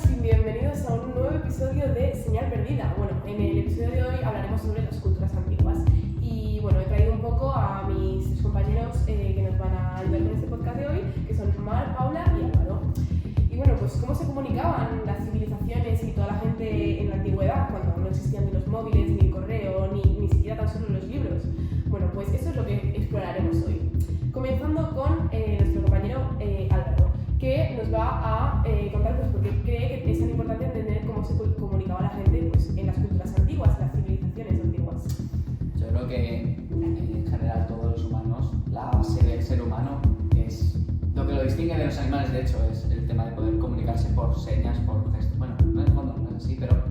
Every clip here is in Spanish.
buenas y bienvenidos a un nuevo episodio de Señal Perdida. Bueno, en el episodio de hoy hablaremos sobre las culturas antiguas y bueno, he traído un poco a mis tres compañeros que nos van a ayudar con este podcast de hoy, que son Mar, Paula y Álvaro. Y bueno, pues cómo se comunicaban las civilizaciones y toda la gente en la antigüedad, cuando no existían ni los móviles, ni el correo, ni siquiera tan solo los libros. Bueno, pues eso es lo que exploraremos hoy. Comenzando con nuestro compañero Álvaro, que nos va a contar pues, por qué cree que es tan importante entender cómo se comunicaba la gente pues, en las culturas antiguas, las civilizaciones antiguas. Yo creo que en general todos los humanos, la base del ser humano es lo que lo distingue de los animales, de hecho, es el tema de poder comunicarse por señas, por gestos. Bueno, no en el fondo no es así, pero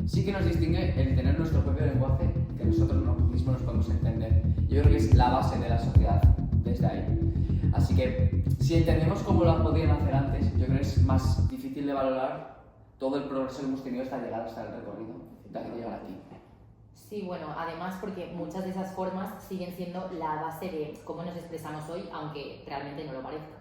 sí que nos distingue el tener nuestro propio lenguaje que nosotros mismos nos podemos entender. Yo creo que es la base de la sociedad desde ahí. Así que si entendemos cómo lo podían hacer antes, yo creo que es más difícil de valorar todo el progreso que hemos tenido hasta llegar hasta el recorrido, hasta llegar aquí. Sí, bueno, además porque muchas de esas formas siguen siendo la base de cómo nos expresamos hoy, aunque realmente no lo parezca.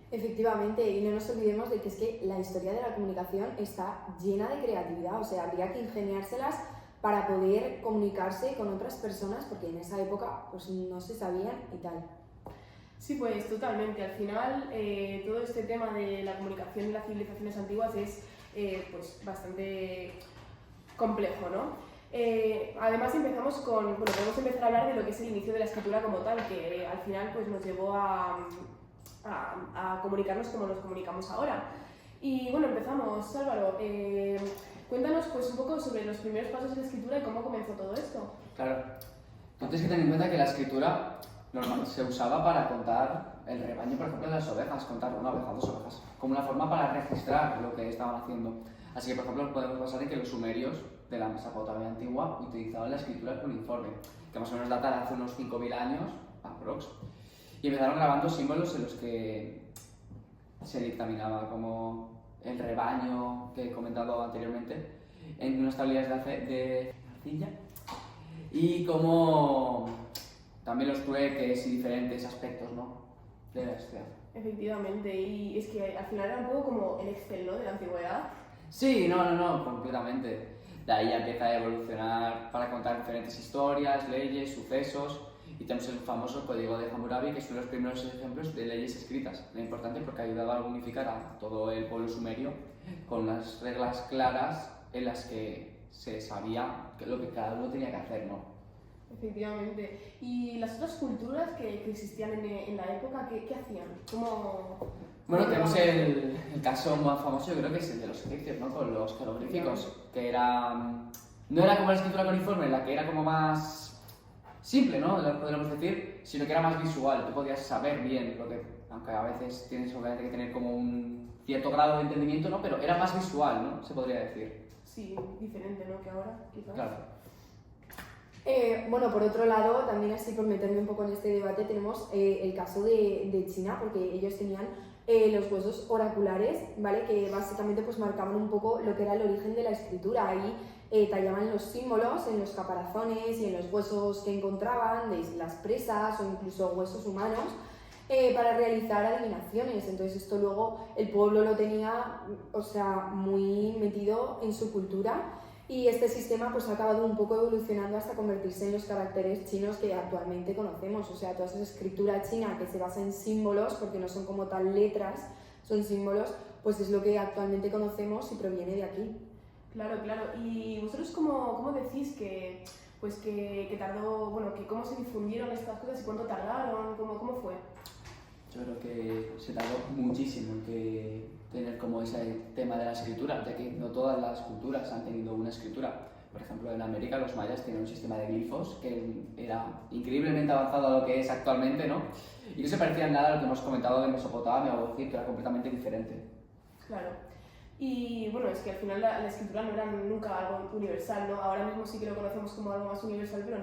Efectivamente, y no nos olvidemos de que es que la historia de la comunicación está llena de creatividad, o sea, habría que ingeniárselas para poder comunicarse con otras personas, porque en esa época pues no se sabían y tal. Sí, pues totalmente. Al final, todo este tema de la comunicación en las civilizaciones antiguas es pues, bastante complejo, ¿no? Además empezamos con, bueno, podemos empezar a hablar de lo que es el inicio de la escritura como tal, que al final pues, nos llevó a comunicarnos como nos comunicamos ahora. Y bueno, empezamos. Álvaro, cuéntanos pues, un poco sobre los primeros pasos de la escritura y cómo comenzó todo esto. Claro, tú tienes que tener en cuenta que la escritura normal se usaba para contar el rebaño, por ejemplo, de las ovejas, contar una oveja, dos ovejas, como una forma para registrar lo que estaban haciendo. Así que, por ejemplo, podemos basar en que los sumerios de la Mesopotamia antigua utilizaban la escritura cuneiforme, que más o menos data de hace unos 5.000 años, aprox, y empezaron grabando símbolos en los que se dictaminaba como el rebaño que he comentado anteriormente, en unas tablillas de arcilla, y como también los trueques y diferentes aspectos, ¿no?, de la sociedad. Efectivamente, y es que al final era un poco como el Excel, ¿no?, de la antigüedad. Sí, no, completamente. De ahí ya empieza a evolucionar para contar diferentes historias, leyes, sucesos, y tenemos el famoso Código de Hammurabi, que es uno de los primeros ejemplos de leyes escritas. Muy importante porque ayudaba a unificar a todo el pueblo sumerio con unas reglas claras en las que se sabía lo que cada uno tenía que hacer, ¿no? Efectivamente. ¿Y las otras culturas que existían en la época, qué hacían? ¿Cómo...? Bueno, tenemos el caso más famoso, yo creo que es el de los egipcios, ¿no?, con los jeroglíficos, que era... no era como la escritura cuneiforme, en la que era como más simple, ¿no?, podríamos decir, sino que era más visual. Tú podías saber bien lo que... aunque a veces tienes obviamente que tener como un cierto grado de entendimiento, ¿no?, pero era más visual, ¿no?, se podría decir. Sí, diferente, ¿no?, que ahora, quizás. Claro. Bueno, por otro lado, también así por meterme un poco en este debate, tenemos el caso de China, porque ellos tenían los huesos oraculares, ¿vale?, que básicamente pues marcaban un poco lo que era el origen de la escritura. Ahí tallaban los símbolos en los caparazones y en los huesos que encontraban, de las presas o incluso huesos humanos, para realizar adivinaciones. Entonces esto luego el pueblo lo tenía, o sea, muy metido en su cultura. Y este sistema pues ha acabado un poco evolucionando hasta convertirse en los caracteres chinos que actualmente conocemos. O sea, toda esa escritura china que se basa en símbolos, porque no son como tal letras, son símbolos, pues es lo que actualmente conocemos y proviene de aquí. Claro. ¿Y vosotros cómo decís que tardó, bueno, que cómo se difundieron estas cosas y cuánto tardaron? ¿Cómo fue? Yo creo que se tardó muchísimo en que tener como ese tema de la escritura, ya que no todas las culturas han tenido una escritura. Por ejemplo, en América los mayas tienen un sistema de glifos que era increíblemente avanzado a lo que es actualmente, ¿no?, y no se parecía en nada a lo que hemos comentado de Mesopotamia o Egipto, era completamente diferente. Claro. Y bueno, es que al final la escritura no era nunca algo universal, ¿no? Ahora mismo sí que lo conocemos como algo más universal, pero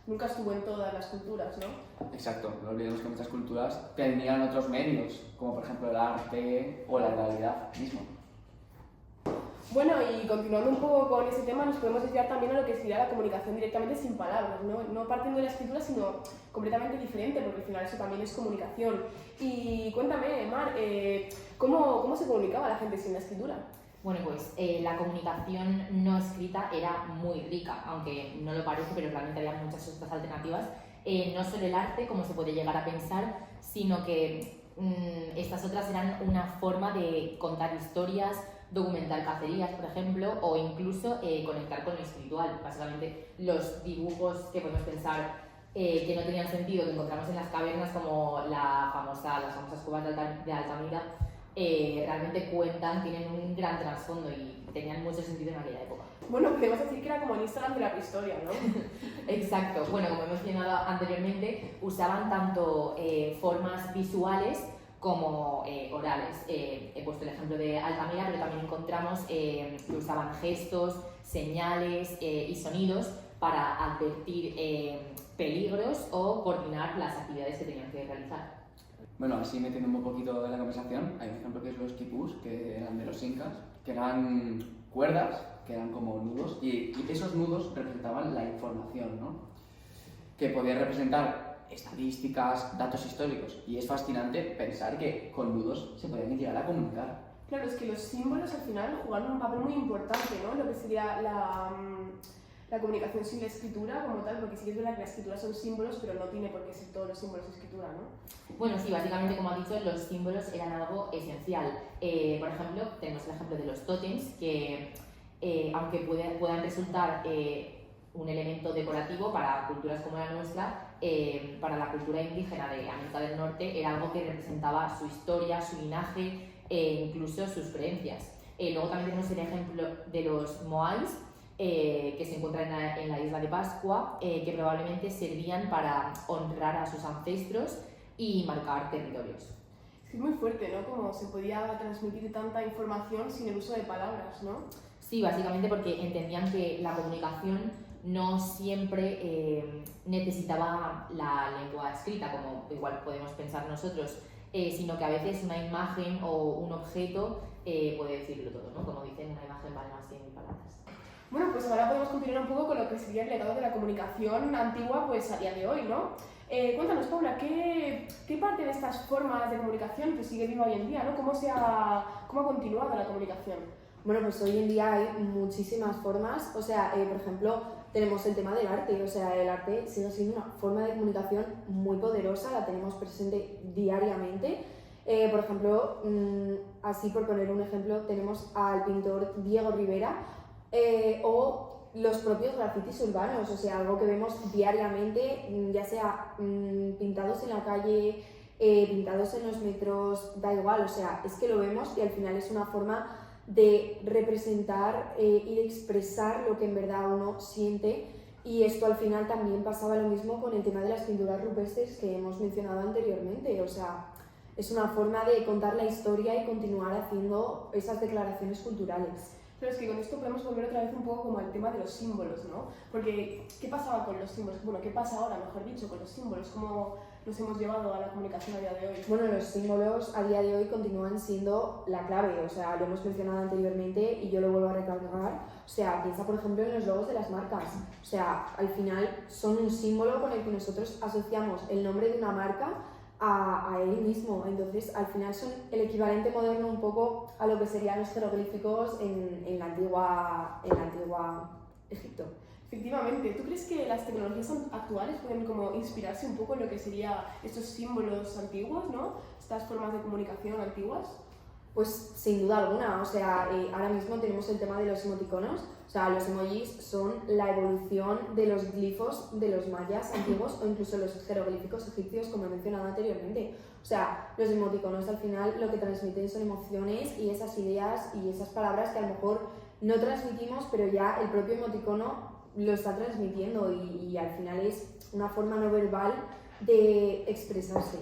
nunca estuvo en todas las culturas, ¿no? Exacto, no olvidemos que muchas culturas tenían otros medios, como por ejemplo el arte o la realidad mismo. Bueno, y continuando un poco con ese tema, nos podemos desviar también a lo que sería la comunicación directamente sin palabras, no partiendo de la escritura, sino completamente diferente, porque al final eso también es comunicación. Y cuéntame, Mar, ¿cómo se comunicaba la gente sin la escritura? Bueno, pues la comunicación no escrita era muy rica, aunque no lo parece, pero realmente había muchas otras alternativas. No solo el arte, como se puede llegar a pensar, sino que estas otras eran una forma de contar historias, documentar cacerías, por ejemplo, o incluso conectar con lo espiritual. Básicamente, los dibujos que podemos pensar que no tenían sentido, que encontramos en las cavernas, como las famosas cuevas de Altamira, realmente tienen un gran trasfondo y tenían mucho sentido en aquella época. Bueno, podemos decir que era como el Instagram de la prehistoria, ¿no? Exacto. Bueno, como hemos mencionado anteriormente, usaban tanto formas visuales como orales. He puesto el ejemplo de Altamira, pero también encontramos que usaban gestos, señales y sonidos para advertir peligros o coordinar las actividades que tenían que realizar. Bueno, así metiéndome un poquito en la conversación, hay un ejemplo que es los quipús, que eran de los incas, que eran cuerdas, que eran como nudos, y esos nudos representaban la información, ¿no? Que podía representar estadísticas, datos históricos, y es fascinante pensar que con nudos se podían llegar a comunicar. Claro, es que los símbolos al final jugaron un papel muy importante, ¿no? Lo que sería la comunicación sin la escritura como tal, porque sí que es verdad que la escritura son símbolos, pero no tiene por qué ser todos los símbolos de escritura, ¿no? Bueno, sí, básicamente, como ha dicho, los símbolos eran algo esencial. Por ejemplo, tenemos el ejemplo de los tótems, que aunque puedan resultar un elemento decorativo para culturas como la nuestra, para la cultura indígena de América del Norte era algo que representaba su historia, su linaje e incluso sus creencias. Luego también tenemos el ejemplo de los moais, que se encuentran en la isla de Pascua, que probablemente servían para honrar a sus ancestros y marcar territorios. Es muy fuerte, ¿no? Como se podía transmitir tanta información sin el uso de palabras, ¿no? Sí, básicamente porque entendían que la comunicación no siempre necesitaba la lengua escrita, como igual podemos pensar nosotros, sino que a veces una imagen o un objeto puede decirlo todo, ¿no? Como dicen, una imagen vale más que 1.000 palabras. Bueno, pues ahora podemos continuar un poco con lo que sería el legado de la comunicación antigua, pues a día de hoy, ¿no? Cuéntanos, Paula, ¿qué parte de estas formas de comunicación pues, sigue viva hoy en día, ¿no? ¿Cómo ha continuado la comunicación? Bueno, pues hoy en día hay muchísimas formas, o sea, por ejemplo, tenemos el tema del arte, o sea, el arte sigue siendo una forma de comunicación muy poderosa, la tenemos presente diariamente. Por ejemplo, así por poner un ejemplo, tenemos al pintor Diego Rivera o los propios grafitis urbanos, o sea, algo que vemos diariamente, ya sea pintados en la calle, pintados en los metros, da igual, o sea, es que lo vemos y al final es una forma de representar y de expresar lo que en verdad uno siente, y esto al final también pasaba lo mismo con el tema de las pinturas rupestres que hemos mencionado anteriormente, o sea, es una forma de contar la historia y continuar haciendo esas declaraciones culturales. Pero es que con esto podemos volver otra vez un poco como al tema de los símbolos, ¿no? Porque, ¿qué pasaba con los símbolos? Bueno, ¿qué pasa ahora, mejor dicho, con los símbolos? ¿Cómo los hemos llevado a la comunicación a día de hoy? Bueno, los símbolos a día de hoy continúan siendo la clave, o sea, lo hemos mencionado anteriormente y yo lo vuelvo a recalcar. O sea, piensa por ejemplo en los logos de las marcas. O sea, al final son un símbolo con el que nosotros asociamos el nombre de una marca a él mismo. Entonces, al final son el equivalente moderno un poco a lo que serían los jeroglíficos en la antigua Egipto. Efectivamente, ¿tú crees que las tecnologías actuales pueden como inspirarse un poco en lo que serían estos símbolos antiguos, ¿no? Estas formas de comunicación antiguas? Pues sin duda alguna, o sea, ahora mismo tenemos el tema de los emoticonos, o sea, los emojis son la evolución de los glifos de los mayas antiguos o incluso los jeroglíficos egipcios, como he mencionado anteriormente. O sea, los emoticonos al final lo que transmiten son emociones y esas ideas y esas palabras que a lo mejor no transmitimos, pero ya el propio emoticono lo está transmitiendo y al final es una forma no verbal de expresarse.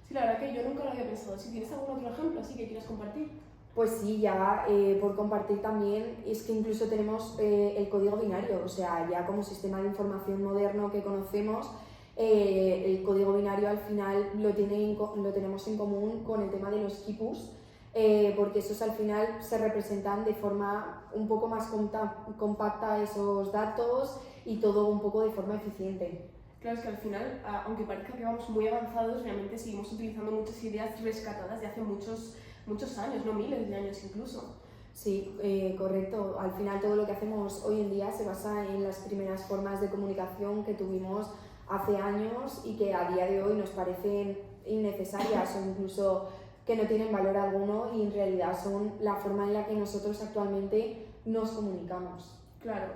Sí, la verdad que yo nunca lo había pensado. Si tienes algún otro ejemplo así que quieras compartir. Pues sí, ya por compartir también, es que incluso tenemos el código binario, o sea, ya como sistema de información moderno que conocemos, el código binario al final lo tenemos en común con el tema de los quipus, porque esos al final se representan de forma un poco más compacta esos datos y todo un poco de forma eficiente. Claro, es que al final, aunque parezca que vamos muy avanzados, realmente seguimos utilizando muchas ideas rescatadas de hace muchos años, no miles de años incluso. Sí, correcto. Al final todo lo que hacemos hoy en día se basa en las primeras formas de comunicación que tuvimos hace años y que a día de hoy nos parecen innecesarias o incluso que no tienen valor alguno y en realidad son la forma en la que nosotros actualmente nos comunicamos. Claro.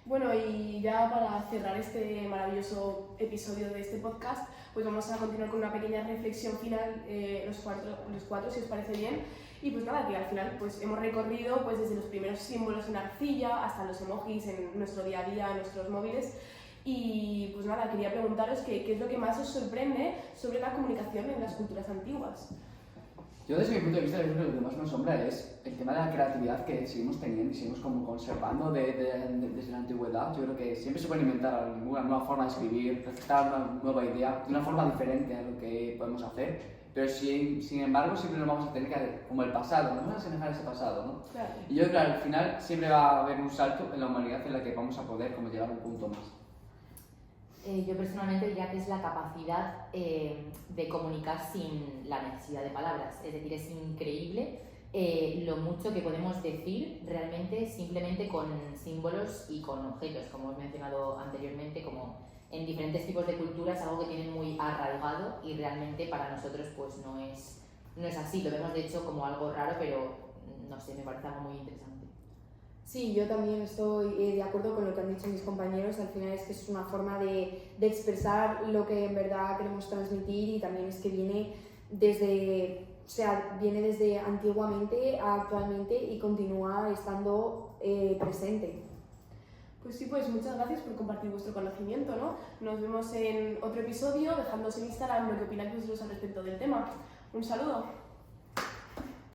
Bueno, y ya para cerrar este maravilloso episodio de este podcast, pues vamos a continuar con una pequeña reflexión final, los cuatro, si os parece bien. Y pues nada, que al final pues hemos recorrido pues desde los primeros símbolos en arcilla hasta los emojis en nuestro día a día, en nuestros móviles. Y pues nada, quería preguntaros qué es lo que más os sorprende sobre la comunicación en las culturas antiguas. Yo desde mi punto de vista, yo creo que lo que más me asombra es el tema de la creatividad que seguimos teniendo y seguimos como conservando desde la antigüedad. Yo creo que siempre se puede inventar una nueva forma de escribir, recetar una nueva idea, de una forma diferente a lo que podemos hacer, pero sin embargo siempre nos vamos a tener que hacer como el pasado, nos vamos a asemejar a ese pasado, ¿no? Claro. Y yo creo que al final siempre va a haber un salto en la humanidad en la que vamos a poder como llegar a un punto más. Yo personalmente diría que es la capacidad de comunicar sin la necesidad de palabras. Es decir, es increíble lo mucho que podemos decir realmente simplemente con símbolos y con objetos, como he mencionado anteriormente, como en diferentes tipos de culturas, algo que tienen muy arraigado y realmente para nosotros pues no es así. Lo vemos de hecho como algo raro, pero no sé, me parece algo muy interesante. Sí, yo también estoy de acuerdo con lo que han dicho mis compañeros. Al final es que es una forma de expresar lo que en verdad queremos transmitir y también es que viene desde antiguamente a actualmente y continúa estando presente. Pues sí, pues muchas gracias por compartir vuestro conocimiento, ¿no? Nos vemos en otro episodio, dejándoos en Instagram lo que opináis vosotros al respecto del tema. Un saludo.